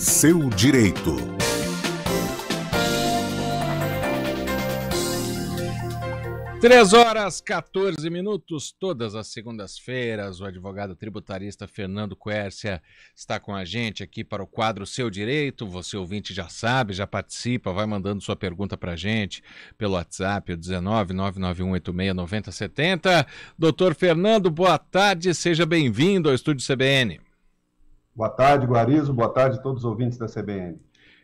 Seu Direito. Três horas, 14 minutos, todas as segundas-feiras, o advogado tributarista Fernando Quercia está com a gente aqui para o quadro Seu Direito. Você, ouvinte, já sabe, já participa, vai mandando sua pergunta para a gente pelo WhatsApp, o 19991869070. Doutor Fernando, boa tarde, seja bem-vindo ao Estúdio CBN. Boa tarde, Guarizo, boa tarde a todos os ouvintes da CBN.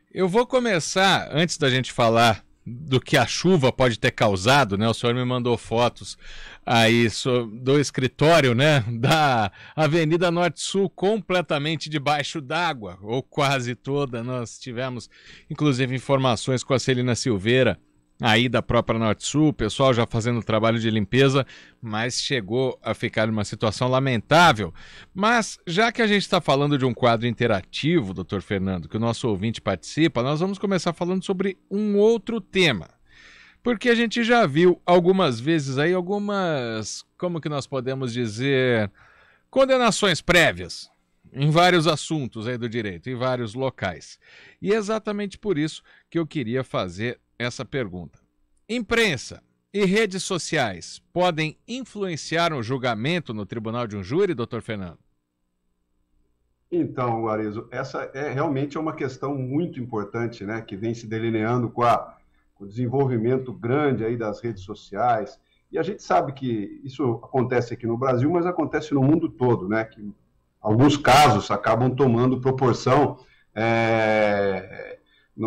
Eu vou começar, antes da gente falar do que a chuva pode ter causado, né? O senhor me mandou fotos aí do escritório, né? Da Avenida Norte-Sul completamente debaixo d'água, ou quase toda. Nós tivemos, inclusive, informações com a Celina Silveira, aí da própria Norte-Sul, o pessoal já fazendo trabalho de limpeza, mas chegou a ficar numa situação lamentável. Mas, já que a gente está falando de um quadro interativo, doutor Fernando, que o nosso ouvinte participa, nós vamos começar falando sobre um outro tema. Porque a gente já viu algumas vezes aí algumas, como que nós podemos dizer, condenações prévias em vários assuntos aí do direito, em vários locais. E é exatamente por isso que eu queria fazer essa pergunta. Imprensa e redes sociais podem influenciar um julgamento no tribunal de um júri, doutor Fernando? Então, Guarizo, essa é realmente uma questão muito importante, né, que vem se delineando com o desenvolvimento grande aí das redes sociais. E a gente sabe que isso acontece aqui no Brasil, mas acontece no mundo todo, né, que alguns casos acabam tomando proporção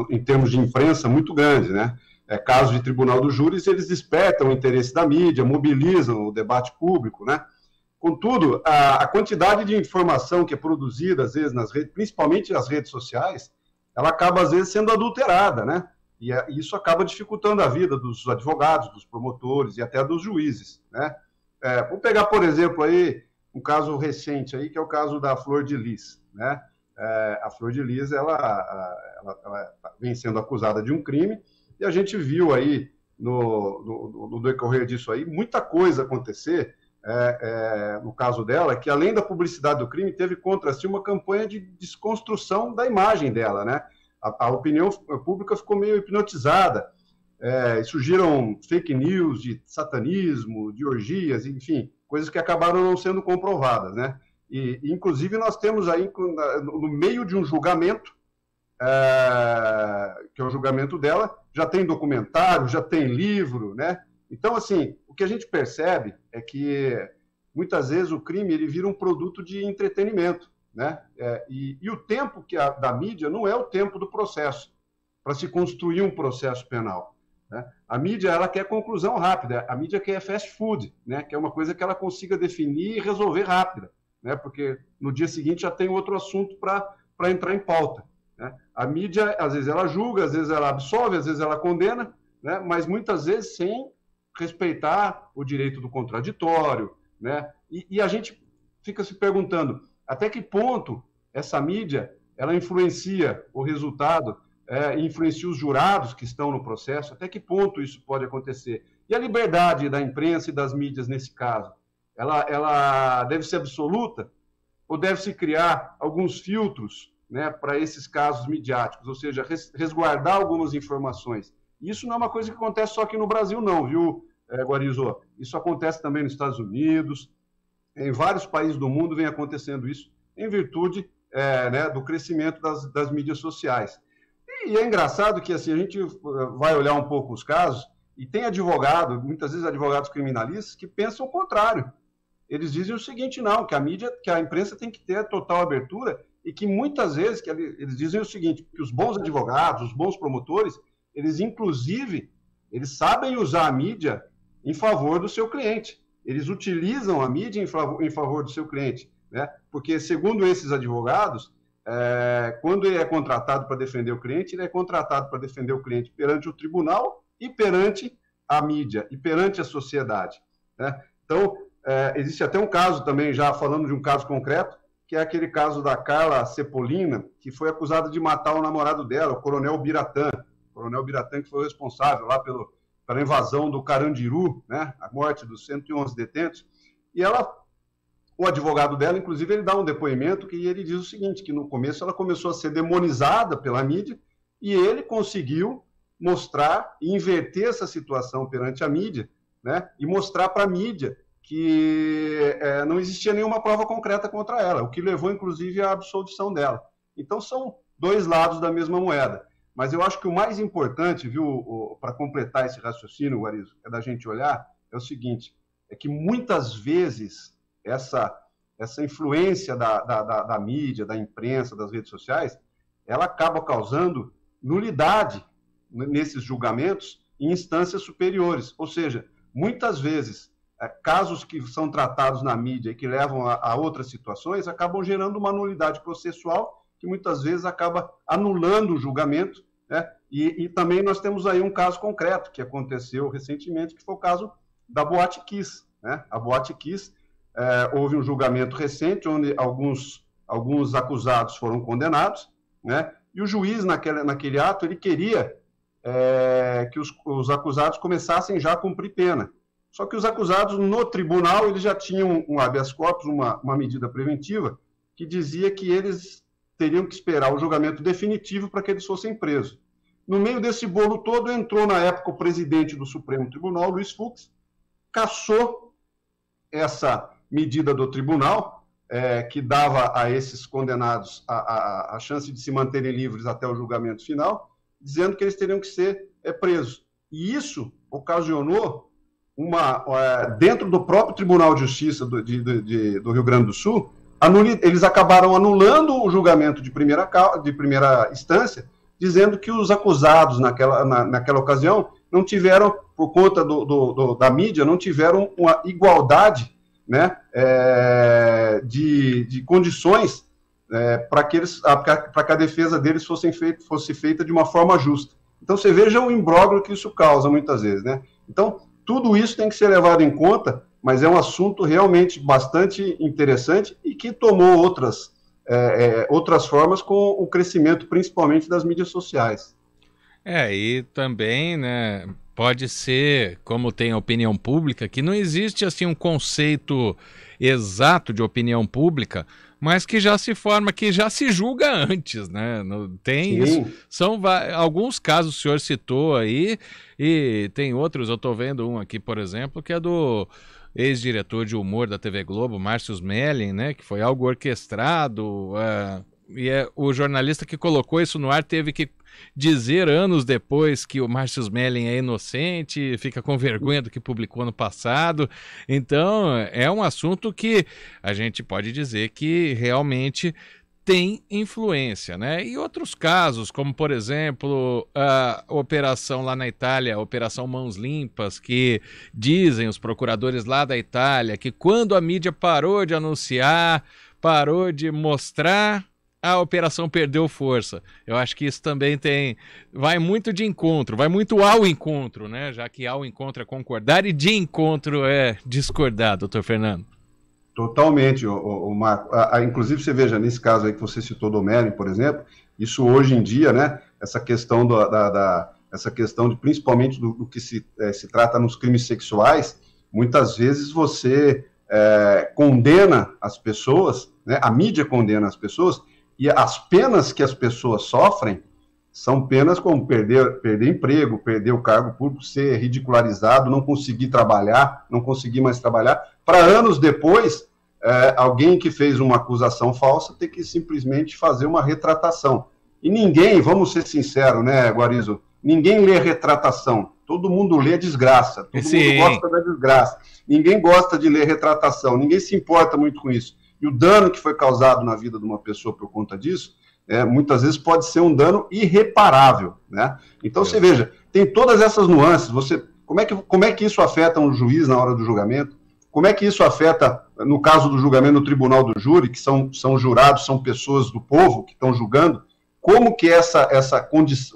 em termos de imprensa, muito grande, né? Casos de tribunal dos júris, eles despertam o interesse da mídia, mobilizam o debate público, né? Contudo, a quantidade de informação que é produzida, às vezes, nas redes, principalmente nas redes sociais, ela acaba, às vezes, sendo adulterada, né? E isso acaba dificultando a vida dos advogados, dos promotores e até dos juízes, né? Vamos pegar, por exemplo, aí, um caso recente, aí, que é o caso da Flor de Lis, né? A Flor de Lis, ela vem sendo acusada de um crime, e a gente viu aí, no decorrer disso aí, muita coisa acontecer, no caso dela, que além da publicidade do crime, teve contra si uma campanha de desconstrução da imagem dela, né? A opinião pública ficou meio hipnotizada, surgiram fake news de satanismo, de orgias, enfim, coisas que acabaram não sendo comprovadas, né? E, inclusive, nós temos aí, no meio de um julgamento, que é o julgamento dela, já tem documentário, já tem livro, né? Então, assim, o que a gente percebe é que, muitas vezes, o crime ele vira um produto de entretenimento, né? E o tempo da mídia não é o tempo do processo, para se construir um processo penal, né? A mídia, ela quer conclusão rápida, a mídia quer fast food, né? Que é uma coisa que ela consiga definir e resolver rápida, né? Porque no dia seguinte já tem outro assunto para entrar em pauta, né? A mídia, às vezes, ela julga, às vezes ela absolve, às vezes ela condena, né? Mas muitas vezes sem respeitar o direito do contraditório, né? E a gente fica se perguntando até que ponto essa mídia ela influencia o resultado, influencia os jurados que estão no processo, até que ponto isso pode acontecer. E a liberdade da imprensa e das mídias nesse caso? Ela deve ser absoluta ou deve-se criar alguns filtros, né, para esses casos midiáticos, ou seja, resguardar algumas informações? Isso não é uma coisa que acontece só aqui no Brasil, não, viu, Guarizo? Isso acontece também nos Estados Unidos, em vários países do mundo vem acontecendo isso, em virtude né, do crescimento das mídias sociais. E é engraçado que assim, a gente vai olhar um pouco os casos, e tem advogado, muitas vezes advogados criminalistas, que pensam o contrário. Eles dizem o seguinte, não, que a imprensa tem que ter total abertura, e que muitas vezes, eles dizem o seguinte, que os bons advogados, os bons promotores, eles inclusive, eles sabem usar a mídia em favor do seu cliente. Eles utilizam a mídia em favor do seu cliente, né? Porque, segundo esses advogados, quando ele é contratado para defender o cliente, ele é contratado para defender o cliente perante o tribunal e perante a mídia, e perante a sociedade, né? Então, existe até um caso também, já falando de um caso concreto, que é aquele caso da Carla Cepolina, que foi acusada de matar o namorado dela, o Coronel Biratã. O Coronel Biratã, que foi o responsável lá pela invasão do Carandiru, né, a morte dos 111 detentos. E ela o advogado dela, inclusive, ele dá um depoimento que ele diz o seguinte, que no começo ela começou a ser demonizada pela mídia e ele conseguiu mostrar e inverter essa situação perante a mídia, né? E mostrar para a mídia que não existia nenhuma prova concreta contra ela, o que levou, inclusive, à absolvição dela. Então, são dois lados da mesma moeda. Mas eu acho que o mais importante, viu, para completar esse raciocínio, Guarizo, é da gente olhar, é o seguinte, é que muitas vezes essa influência da mídia, da imprensa, das redes sociais, ela acaba causando nulidade nesses julgamentos em instâncias superiores. Ou seja, muitas vezes, casos que são tratados na mídia e que levam a outras situações acabam gerando uma nulidade processual que muitas vezes acaba anulando o julgamento, né? E também nós temos aí um caso concreto que aconteceu recentemente, que foi o caso da Boate Kiss, né? A Boate Kiss, houve um julgamento recente onde alguns acusados foram condenados, né? E o juiz, naquele ato, ele queria que os acusados começassem já a cumprir pena. Só que os acusados, no tribunal, eles já tinham um habeas corpus, uma medida preventiva, que dizia que eles teriam que esperar o julgamento definitivo para que eles fossem presos. No meio desse bolo todo, entrou, na época, o presidente do Supremo Tribunal, Luiz Fux, cassou essa medida do tribunal, que dava a esses condenados a chance de se manterem livres até o julgamento final, dizendo que eles teriam que ser presos. E isso ocasionou dentro do próprio Tribunal de Justiça do Rio Grande do Sul, eles acabaram anulando o julgamento de primeira instância, dizendo que os acusados naquela ocasião não tiveram, por conta da mídia, não tiveram uma igualdade, né, de condições para que a defesa deles fosse feita de uma forma justa. Então, você veja o imbróglio que isso causa muitas vezes, né? Então, tudo isso tem que ser levado em conta, mas é um assunto realmente bastante interessante e que tomou outras formas com o crescimento, principalmente, das mídias sociais. E também, né, pode ser, como tem a opinião pública, que não existe assim um conceito exato de opinião pública, mas que já se forma, que já se julga antes, né? Tem isso. São alguns casos o senhor citou aí, e tem outros, eu estou vendo um aqui, por exemplo, que é do ex-diretor de humor da TV Globo, Márcio Smelling, né? Que foi algo orquestrado, o jornalista que colocou isso no ar teve que dizer anos depois que o Márcio Smelling é inocente, fica com vergonha do que publicou no passado. Então, é um assunto que a gente pode dizer que realmente tem influência, né? E outros casos, como por exemplo, a operação lá na Itália, a Operação Mãos Limpas, que dizem os procuradores lá da Itália que quando a mídia parou de anunciar, parou de mostrar, a operação perdeu força. Eu acho que isso também vai muito de encontro, vai muito ao encontro, né? Já que ao encontro é concordar e de encontro é discordar, doutor Fernando. Totalmente, Marco. Inclusive, você veja, nesse caso aí que você citou do Meren, por exemplo, isso hoje em dia, né? Essa questão essa questão principalmente do que se trata nos crimes sexuais, muitas vezes você condena as pessoas, né? A mídia condena as pessoas, e as penas que as pessoas sofrem são penas como perder emprego, perder o cargo público, ser ridicularizado, não conseguir trabalhar, não conseguir mais trabalhar, para anos depois, alguém que fez uma acusação falsa ter que simplesmente fazer uma retratação. E ninguém, vamos ser sinceros, né, Guarizo, ninguém lê retratação, todo mundo lê desgraça, todo mundo gosta da desgraça, ninguém gosta de ler retratação, ninguém se importa muito com isso. E o dano que foi causado na vida de uma pessoa por conta disso, muitas vezes pode ser um dano irreparável, né? Então, você veja, tem todas essas nuances. Como é que isso afeta um juiz na hora do julgamento? Como é que isso afeta, no caso do julgamento no tribunal do júri, que são jurados, são pessoas do povo que estão julgando? Como que essa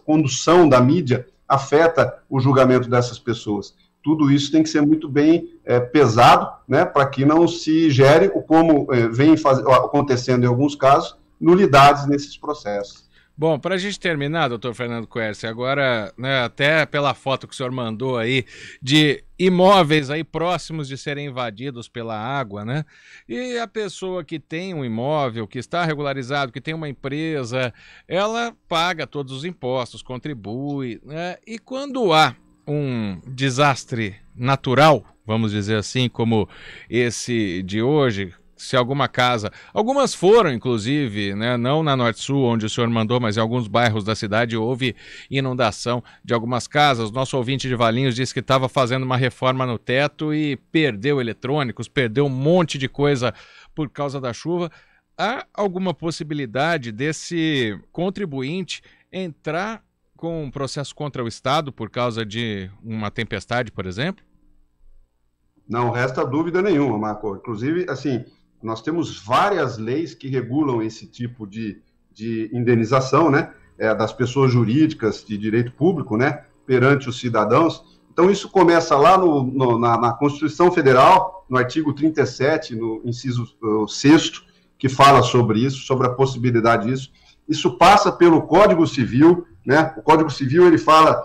condução da mídia afeta o julgamento dessas pessoas? Tudo isso tem que ser muito bem pesado, né, para que não se gere, como vem acontecendo em alguns casos, nulidades nesses processos. Bom, para a gente terminar, doutor Fernando Quercia, agora, né, até pela foto que o senhor mandou aí, de imóveis aí próximos de serem invadidos pela água, né? E a pessoa que tem um imóvel, que está regularizado, que tem uma empresa, ela paga todos os impostos, contribui, né? E quando há um desastre natural, vamos dizer assim, como esse de hoje, se alguma casa, algumas foram inclusive, né, não na Norte-Sul onde o senhor mandou, mas em alguns bairros da cidade houve inundação de algumas casas. Nosso ouvinte de Valinhos disse que estava fazendo uma reforma no teto e perdeu eletrônicos, perdeu um monte de coisa por causa da chuva. Há alguma possibilidade desse contribuinte entrar com um processo contra o Estado por causa de uma tempestade, por exemplo? Não resta dúvida nenhuma, Marco. Inclusive, assim, nós temos várias leis que regulam esse tipo de indenização, né, das pessoas jurídicas de direito público, né, perante os cidadãos. Então, isso começa lá na Constituição Federal, no artigo 37, no inciso 6º, que fala sobre isso, sobre a possibilidade disso. Isso passa pelo Código Civil, né? O Código Civil, ele fala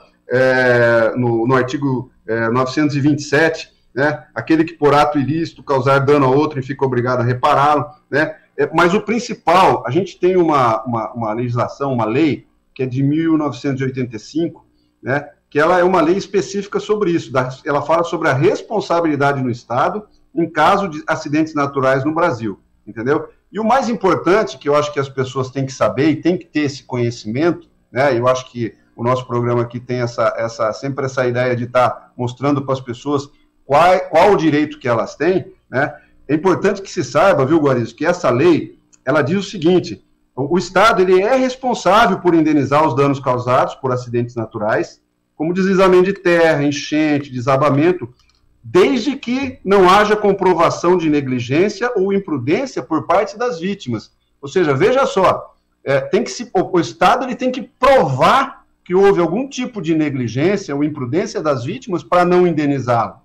no artigo 927, né? Aquele que por ato ilícito causar dano a outro e fica obrigado a repará-lo, né? Mas o principal, a gente tem uma legislação, uma lei, que é de 1985, né? Que ela é uma lei específica sobre isso, ela fala sobre a responsabilidade no Estado em caso de acidentes naturais no Brasil, entendeu? E o mais importante, que eu acho que as pessoas têm que saber e têm que ter esse conhecimento, né? Eu acho que o nosso programa aqui tem sempre essa ideia de estar mostrando para as pessoas qual o direito que elas têm, né? É importante que se saiba, viu, Guarizo, que essa lei, ela diz o seguinte: o Estado ele é responsável por indenizar os danos causados por acidentes naturais, como deslizamento de terra, enchente, desabamento, desde que não haja comprovação de negligência ou imprudência por parte das vítimas. Ou seja, veja só, o Estado ele tem que provar que houve algum tipo de negligência ou imprudência das vítimas para não indenizá-lo.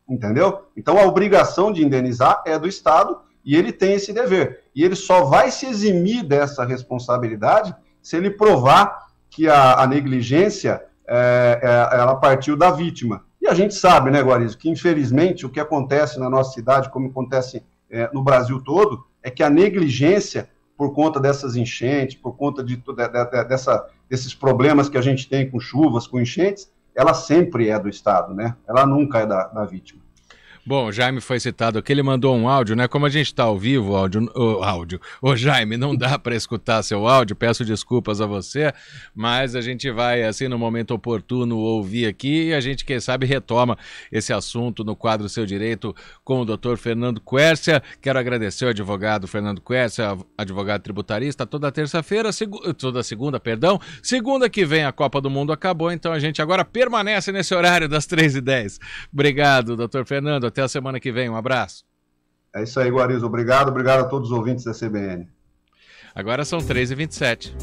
Entendeu? Então, a obrigação de indenizar é do Estado e ele tem esse dever. E ele só vai se eximir dessa responsabilidade se ele provar que a negligência ela partiu da vítima. E a gente sabe, né, Guarizo, que infelizmente o que acontece na nossa cidade, como acontece no Brasil todo, é que a negligência, por conta dessas enchentes, por conta desses problemas que a gente tem com chuvas, com enchentes, ela sempre é do Estado, né? Ela nunca é da vítima. Bom, o Jaime foi citado aqui, ele mandou um áudio, né? Como a gente está ao vivo, Ô Jaime, não dá para escutar seu áudio, peço desculpas a você, mas a gente vai, assim, no momento oportuno, ouvir aqui e a gente, quem sabe, retoma esse assunto no quadro Seu Direito com o doutor Fernando Quercia. Quero agradecer ao advogado Fernando Quercia, advogado tributarista, toda segunda que vem a Copa do Mundo acabou, então a gente agora permanece nesse horário das 3h10. Obrigado, doutor Fernando. Até a semana que vem. Um abraço. É isso aí, Guarizo. Obrigado a todos os ouvintes da CBN. Agora são 3h27.